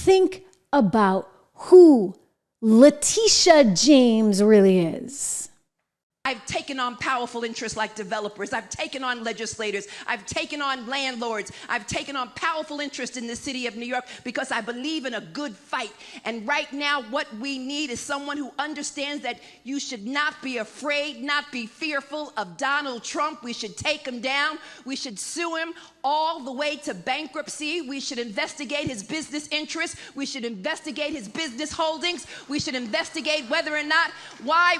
think about who Letitia James really is. I've taken on powerful interests like developers. I've taken on legislators. I've taken on landlords. I've taken on powerful interests in the city of New York because I believe in a good fight. And right now, what we need is someone who understands that you should not be afraid, not be fearful of Donald Trump. We should take him down. We should sue him all the way to bankruptcy. We should investigate his business interests. We should investigate his business holdings. We should investigate whether or not why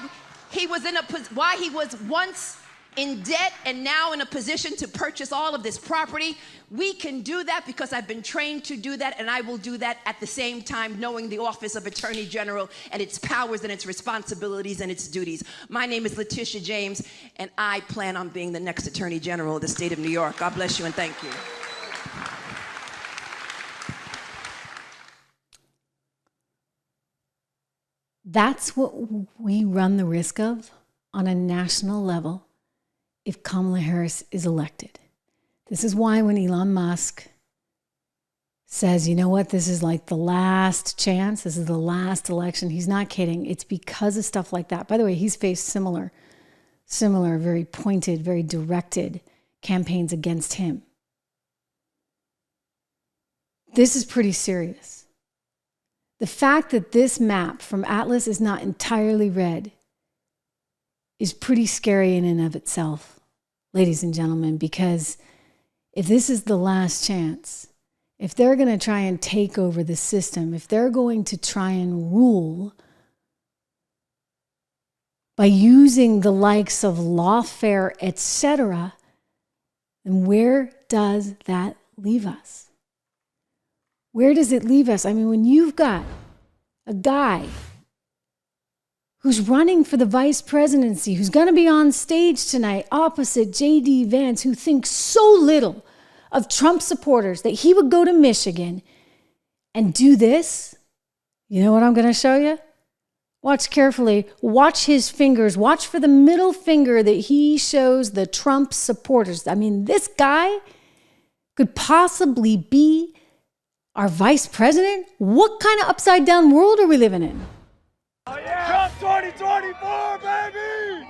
he was once in debt and now in a position to purchase all of this property. We can do that because I've been trained to do that, and I will do that at the same time knowing the office of Attorney General and its powers and its responsibilities and its duties. My name is Letitia James, and I plan on being the next Attorney General of the state of New York. God bless you and thank you. That's what we run the risk of on a national level if Kamala Harris is elected. This is why when Elon Musk says, you know what, this is like the last chance, this is the last election, he's not kidding. It's because of stuff like that. By the way, he's faced similar, very pointed, very directed campaigns against him. This is pretty serious. The fact that this map from Atlas is not entirely red is pretty scary in and of itself, ladies and gentlemen, because if this is the last chance, if they're going to try and take over the system, if they're going to try and rule by using the likes of lawfare, etc., then where does that leave us? Where does it leave us? I mean, when you've got a guy who's running for the vice presidency, who's going to be on stage tonight opposite J.D. Vance, who thinks so little of Trump supporters that he would go to Michigan and do this, you know what I'm going to show you? Watch carefully. Watch his fingers. Watch for the middle finger that he shows the Trump supporters. I mean, this guy could possibly be our vice president? What kind of upside down world are we living in? Oh yeah. Trump 2024, baby!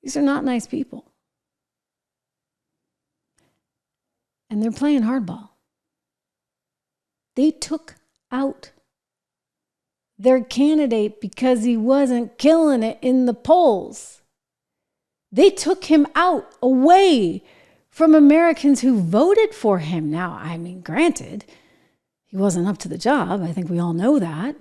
These are not nice people. And they're playing hardball. They took out their candidate because he wasn't killing it in the polls. They took him out away from Americans who voted for him. Now, I mean, granted, he wasn't up to the job. I think we all know that.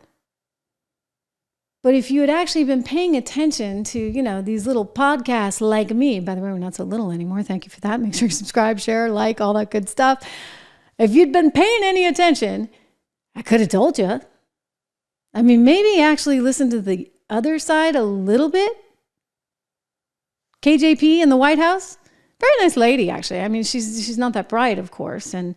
But if you had actually been paying attention to, you know, these little podcasts like me, by the way, we're not so little anymore. Thank you for that. Make sure you subscribe, share, like, all that good stuff. If you'd been paying any attention, I could have told you. I mean, maybe actually listen to the other side a little bit. KJP in the White House. Very nice lady, actually. I mean, she's not that bright, of course, and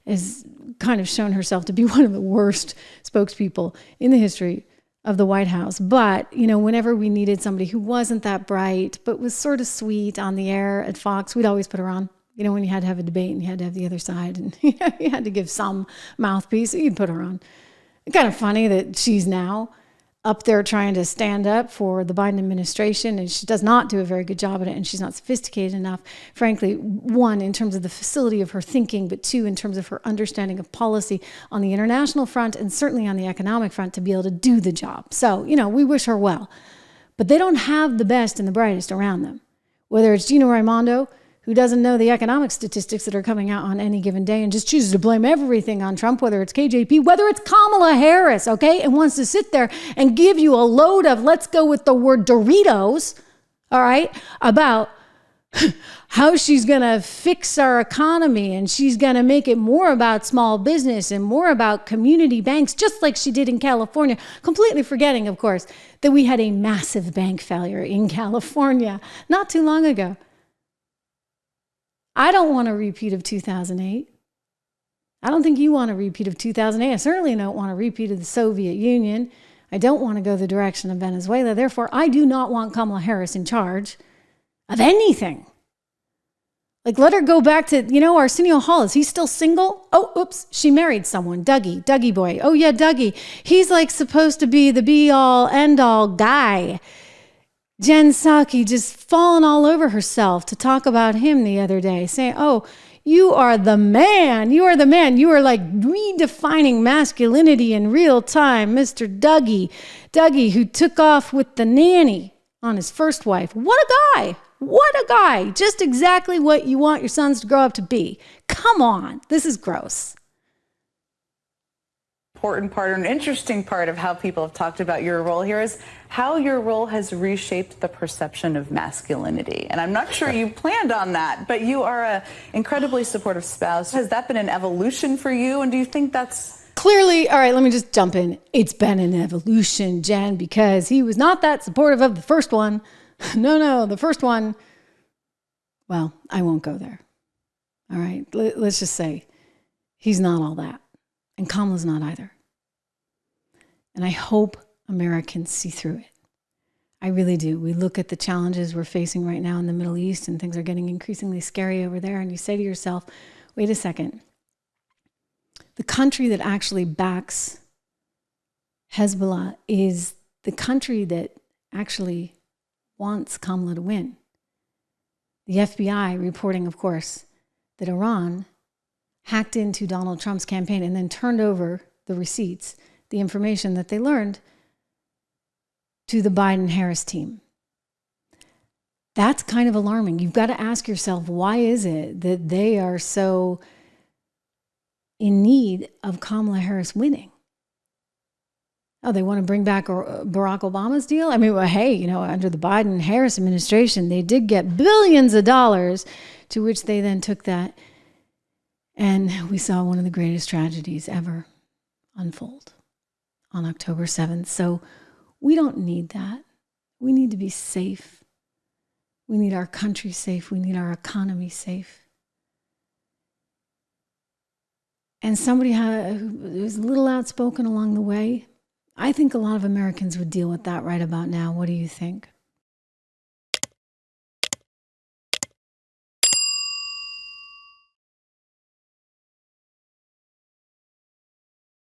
has kind of shown herself to be one of the worst spokespeople in the history of the White House. But, you know, whenever we needed somebody who wasn't that bright, but was sort of sweet on the air at Fox, we'd always put her on. You know, when you had to have a debate and you had to have the other side and you had to give some mouthpiece, you'd put her on. It's kind of funny that she's now up there trying to stand up for the Biden administration, and she does not do a very good job at it, and she's not sophisticated enough, frankly, one, in terms of the facility of her thinking, but two, in terms of her understanding of policy on the international front and certainly on the economic front to be able to do the job. So, you know, we wish her well. But they don't have the best and the brightest around them. Whether it's Gina Raimondo, who doesn't know the economic statistics that are coming out on any given day and just chooses to blame everything on Trump, whether it's KJP, whether it's Kamala Harris, okay, and wants to sit there and give you a load of, let's go with the word Doritos, all right, about how she's going to fix our economy and she's going to make it more about small business and more about community banks, just like she did in California, completely forgetting, of course, that we had a massive bank failure in California not too long ago. I don't want a repeat of 2008. I don't think you want a repeat of 2008. I certainly don't want a repeat of the Soviet Union. I don't want to go the direction of Venezuela. Therefore, I do not want Kamala Harris in charge of anything. Like, let her go back to, Arsenio Hall. Is he still single? Oh, oops, she married someone. Dougie boy. Oh, yeah, Dougie. He's like supposed to be the be-all, end-all guy. Jen Psaki just falling all over herself to talk about him the other day, saying, oh, you are the man. You are the man. You are like redefining masculinity in real time, Mr. Dougie. Dougie, who took off with the nanny on his first wife. What a guy. What a guy. Just exactly what you want your sons to grow up to be. Come on. This is gross. Important part, or an interesting part of how people have talked about your role here is how your role has reshaped the perception of masculinity. And I'm not sure you planned on that, but you are an incredibly supportive spouse. Has that been an evolution for you? And do you think that's... Clearly, all right, let me just jump in. It's been an evolution, Jen, because he was not that supportive of the first one. No, the first one, well, I won't go there. All right, let's just say he's not all that. And Kamala's not either. And I hope Americans see through it. I really do. We look at the challenges we're facing right now in the Middle East, and things are getting increasingly scary over there. And you say to yourself, wait a second. The country that actually backs Hezbollah is the country that actually wants Kamala to win. The FBI reporting, of course, that Iran hacked into Donald Trump's campaign and then turned over the receipts, the information that they learned, to the Biden-Harris team. That's kind of alarming. You've got to ask yourself, why is it that they are so in need of Kamala Harris winning? Oh, they want to bring back Barack Obama's deal? I mean, well, hey, under the Biden-Harris administration, they did get billions of dollars, to which they then took that. And we saw one of the greatest tragedies ever unfold on October 7th. So we don't need that. We need to be safe. We need our country safe. We need our economy safe. And somebody who was a little outspoken along the way, I think a lot of Americans would deal with that right about now. What do you think?